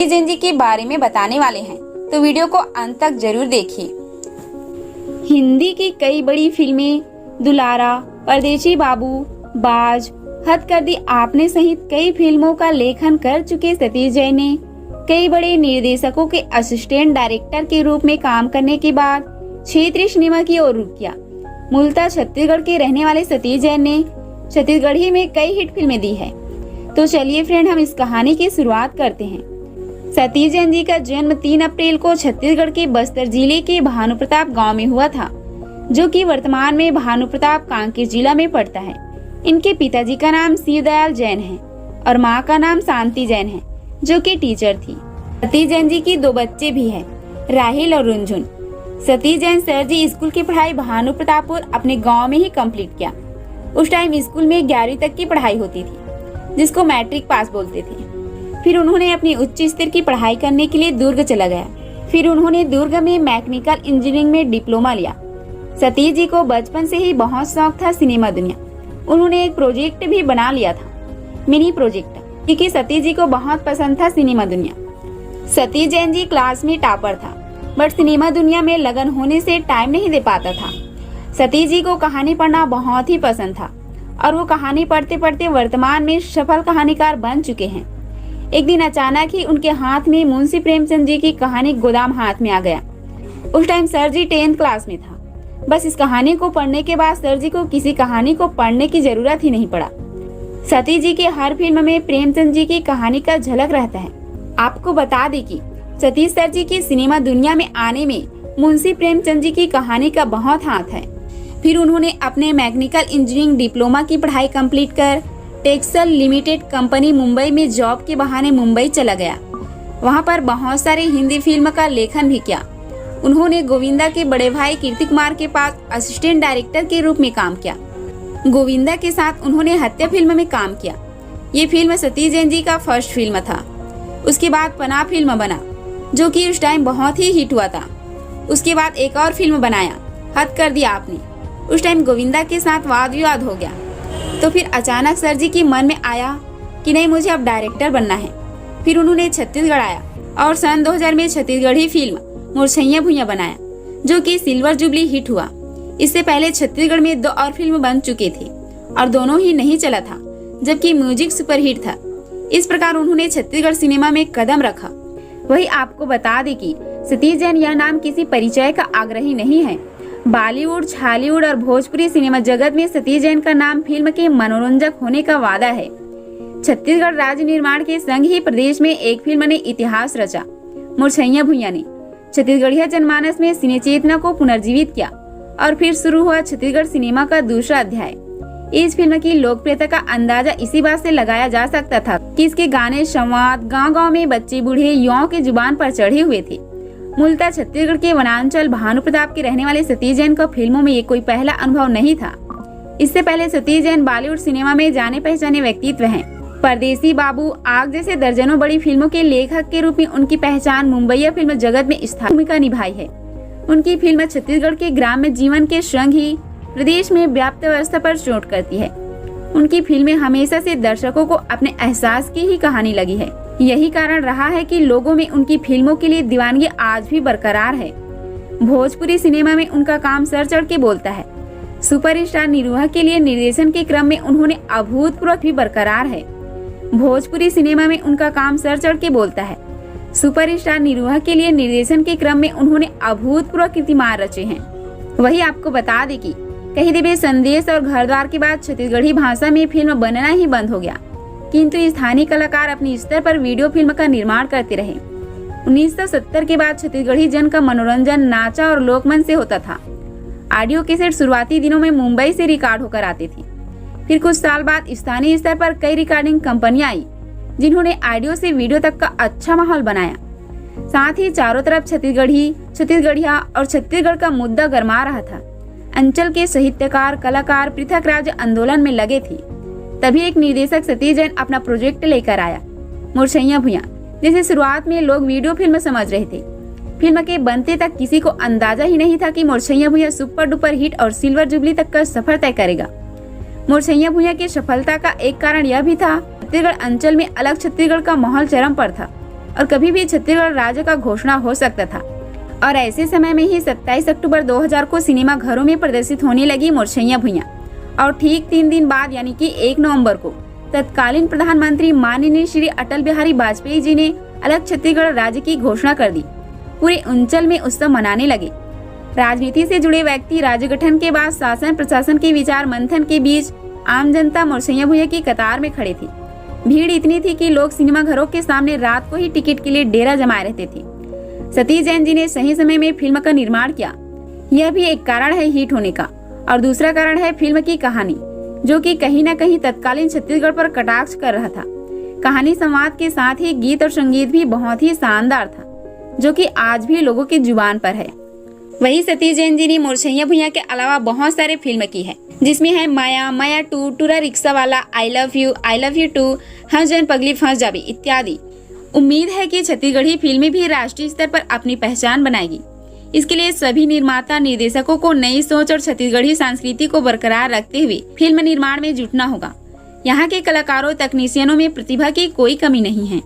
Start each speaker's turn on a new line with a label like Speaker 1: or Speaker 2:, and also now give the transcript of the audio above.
Speaker 1: जैन जी के बारे में बताने वाले हैं, तो वीडियो को अंत तक जरूर देखिए। हिंदी की कई बड़ी फिल्में दुलारा, परदेसी बाबू, बाज, हद कर दी आपने सहित कई फिल्मों का लेखन कर चुके सतीश जैन ने कई बड़े निर्देशकों के असिस्टेंट डायरेक्टर के रूप में काम करने के बाद क्षेत्रीय सिनेमा की ओर रुख किया। मूलतः छत्तीसगढ़ के रहने वाले सतीश जैन ने छत्तीसगढ़ी में कई हिट फिल्में दी है। तो चलिए फ्रेंड, हम इस कहानी की शुरुआत करते हैं। सतीश जैन जी का जन्म 3 अप्रैल को छत्तीसगढ़ के बस्तर जिले के भानुप्रताप गांव में हुआ था, जो कि वर्तमान में भानुप्रताप कांकेर जिला में पड़ता है। इनके पिताजी का नाम शिवदयाल जैन है और मां का नाम शांति जैन है, जो कि टीचर थी। सतीश जैन जी की 2 बच्चे भी हैं, राहिल और रुंझुन। सतीश जैन सर जी स्कूल की पढ़ाई भानुप्रतापपुर अपने गाँव में ही कम्प्लीट किया। उस टाइम स्कूल में 11वीं तक की पढ़ाई होती थी, जिसको मैट्रिक पास बोलते थे। फिर उन्होंने अपनी उच्च स्तर की पढ़ाई करने के लिए दुर्ग चला गया। फिर उन्होंने दुर्ग में मैकेनिकल इंजीनियरिंग में डिप्लोमा लिया। सतीश जी को बचपन से ही बहुत शौक था सिनेमा दुनिया। उन्होंने एक प्रोजेक्ट भी बना लिया था, मिनी प्रोजेक्ट, क्योंकि सतीश जी को बहुत पसंद था सिनेमा दुनिया। सतीश जैन जी क्लास में टॉपर था, बट सिनेमा दुनिया में लगन होने से टाइम नहीं दे पाता था। सतीश जी को कहानी पढ़ना बहुत ही पसंद था और वो कहानी पढ़ते पढ़ते वर्तमान में सफल कहानीकार बन चुके हैं। एक दिन अचानक ही उनके हाथ में मुंशी प्रेमचंद जी की कहानी गोदाम हाथ में आ गया। उस टाइम सर जी 10th क्लास में था। बस इस कहानी को पढ़ने के बाद सर जी को किसी कहानी को पढ़ने की जरूरत ही नहीं पड़ा। सतीश जी के हर फिल्म में प्रेमचंद जी की कहानी का झलक रहता है। आपको बता दें कि सतीश सर जी की सिनेमा दुनिया में आने में मुंशी प्रेमचंद जी की कहानी का बहुत हाथ है। फिर उन्होंने अपने मैकेनिकल इंजीनियरिंग डिप्लोमा की पढ़ाई कंप्लीट कर टेक्सल लिमिटेड कंपनी मुंबई में जॉब के बहाने मुंबई चला गया। वहां पर बहुत सारे हिंदी फिल्म का लेखन भी किया। उन्होंने गोविंदा के बड़े भाई कीर्ति कुमार के पास असिस्टेंट डायरेक्टर के रूप में काम किया। गोविंदा के साथ उन्होंने हत्या फिल्म में काम किया। ये फिल्म सतीश जैन जी का फर्स्ट फिल्म था। उसके बाद पनाह फिल्म बना, जो कि उस टाइम बहुत ही हिट हुआ था। उसके बाद एक और फिल्म बनाया, हद कर दिया आपने। उस टाइम गोविंदा के साथ वाद विवाद हो गया, तो फिर अचानक सर जी के मन में आया कि नहीं, मुझे अब डायरेक्टर बनना है। फिर उन्होंने छत्तीसगढ़ आया और सन 2000 में छत्तीसगढ़ी फिल्म मुरछैया भुइयां बनाया, जो कि सिल्वर जुबली हिट हुआ। इससे पहले छत्तीसगढ़ में 2 और फिल्म बन चुके थे और दोनों ही नहीं चला था, जबकि म्यूजिक सुपरहिट था। इस प्रकार उन्होंने छत्तीसगढ़ सिनेमा में कदम रखा। वही आपको बता दें कि सतीश जैन यह नाम किसी परिचय का आग्रही नहीं है। बॉलीवुड, हॉलीवुड और भोजपुरी सिनेमा जगत में सतीश जैन का नाम फिल्म के मनोरंजक होने का वादा है। छत्तीसगढ़ राज्य निर्माण के संग ही प्रदेश में एक फिल्म ने इतिहास रचा। मुरछैया भुइयां ने छत्तीसगढ़िया जनमानस में सिने चेतना को पुनर्जीवित किया और फिर शुरू हुआ छत्तीसगढ़ सिनेमा का दूसरा अध्याय। इस फिल्म की लोकप्रियता का अंदाजा इसी बात से लगाया जा सकता था कि इसके गाने संवाद गांव-गांव में बच्चे बूढ़े युवाओं के जुबान पर चढ़े हुए थे। मूलतः छत्तीसगढ़ के वनांचल भानुप्रताप के रहने वाले सतीश जैन को फिल्मों में ये कोई पहला अनुभव नहीं था। इससे पहले सतीश जैन बॉलीवुड सिनेमा में जाने पहचाने व्यक्तित्व हैं। परदेसी बाबू, आग जैसे दर्जनों बड़ी फिल्मों के लेखक के रूप में उनकी पहचान मुंबईया फिल्म जगत में स्थायी भूमिका निभाई है। उनकी फिल्म छत्तीसगढ़ के ग्राम्य जीवन के संग ही प्रदेश में व्याप्त अवस्था पर चोट करती है। उनकी फिल्में हमेशा से दर्शकों को अपने एहसास की ही कहानी लगी है। यही कारण रहा है कि लोगों में उनकी फिल्मों के लिए दीवानगी आज भी बरकरार है। भोजपुरी सिनेमा में उनका काम सर चढ़ के बोलता है। सुपरस्टार निरूहा के लिए निर्देशन के क्रम में उन्होंने अभूतपूर्व भी बरकरार है। भोजपुरी सिनेमा में उनका काम सर चढ़ के बोलता है। सुपरस्टार निरूहा के लिए निर्देशन के क्रम में उन्होंने अभूतपूर्व कीर्तिमान रचे हैं। वही आपको बता दें कि कहीं देवे संदेश और घर द्वार के बाद छत्तीसगढ़ी भाषा में फिल्म बनना ही बंद हो गया, किंतु स्थानीय कलाकार अपनी स्तर पर वीडियो फिल्म का निर्माण करते रहे। 1970 के बाद छत्तीसगढ़ी जन का मनोरंजन नाचा और लोकमंच से होता था। ऑडियो कैसेट शुरुआती दिनों में मुंबई से रिकॉर्ड होकर आते थे। फिर कुछ साल बाद स्थानीय स्तर पर कई रिकॉर्डिंग कंपनियां आई, जिन्होंने ऑडियो से वीडियो तक का अच्छा माहौल बनाया। साथ ही चारों तरफ छत्तीसगढ़िया और छत्तीसगढ़ का मुद्दा गरमा रहा था। अंचल के साहित्यकार, कलाकार पृथक राज्य आंदोलन में लगे थे। तभी एक निर्देशक सतीश जैन अपना प्रोजेक्ट लेकर आया, मुरछैया भुइयां, जिसे शुरुआत में लोग वीडियो फिल्म समझ रहे थे। फिल्म के बनते तक किसी को अंदाजा ही नहीं था कि मुरछैया भुइयां सुपर डुपर हिट और सिल्वर जुबली तक का सफर तय करेगा। मुरछैया भुइयां की सफलता का एक कारण यह भी था, छत्तीसगढ़ अंचल में अलग छत्तीसगढ़ का माहौल चरम पर था। और कभी भी छत्तीसगढ़ राज्य का घोषणा हो सकता था। और ऐसे समय में ही 27 अक्टूबर 2000 को सिनेमा घरों में प्रदर्शित होने लगी मुर्सैया भुइयां। और ठीक 3 दिन बाद यानी कि 1 नवंबर को तत्कालीन प्रधानमंत्री माननीय श्री अटल बिहारी वाजपेयी जी ने अलग छत्तीसगढ़ राज्य की घोषणा कर दी। पूरे अंचल में उत्सव मनाने लगे। राजनीति से जुड़े व्यक्ति राज्य गठन के बाद शासन प्रशासन के विचार मंथन के बीच आम जनता मुर्सैया भुइयां की कतार में खड़े थे। भीड़ इतनी थी कि लोग सिनेमा घरों के सामने रात को ही टिकट के लिए डेरा जमाए रहते थे। सतीश जैन जी ने सही समय में फिल्म का निर्माण किया, यह भी एक कारण है हिट होने का। और दूसरा कारण है फिल्म की कहानी, जो कि कहीं न कहीं तत्कालीन छत्तीसगढ़ पर कटाक्ष कर रहा था। कहानी संवाद के साथ ही गीत और संगीत भी बहुत ही शानदार था, जो कि आज भी लोगों की जुबान पर है। वही सतीश जैन जी ने मुर्सैया भुइयां के अलावा बहुत सारे फिल्म की है, जिसमें है माया, माया 2, टूरा रिक्शा वाला, आई लव यू 2, हम जन पगली फंस जाबी इत्यादि। उम्मीद है कि छत्तीसगढ़ी फिल्में भी राष्ट्रीय स्तर पर अपनी पहचान बनाएगी। इसके लिए सभी निर्माता निर्देशकों को नई सोच और छत्तीसगढ़ी संस्कृति को बरकरार रखते हुए फिल्म निर्माण में जुटना होगा। यहाँ के कलाकारों तकनीशियनों में प्रतिभा की कोई कमी नहीं है।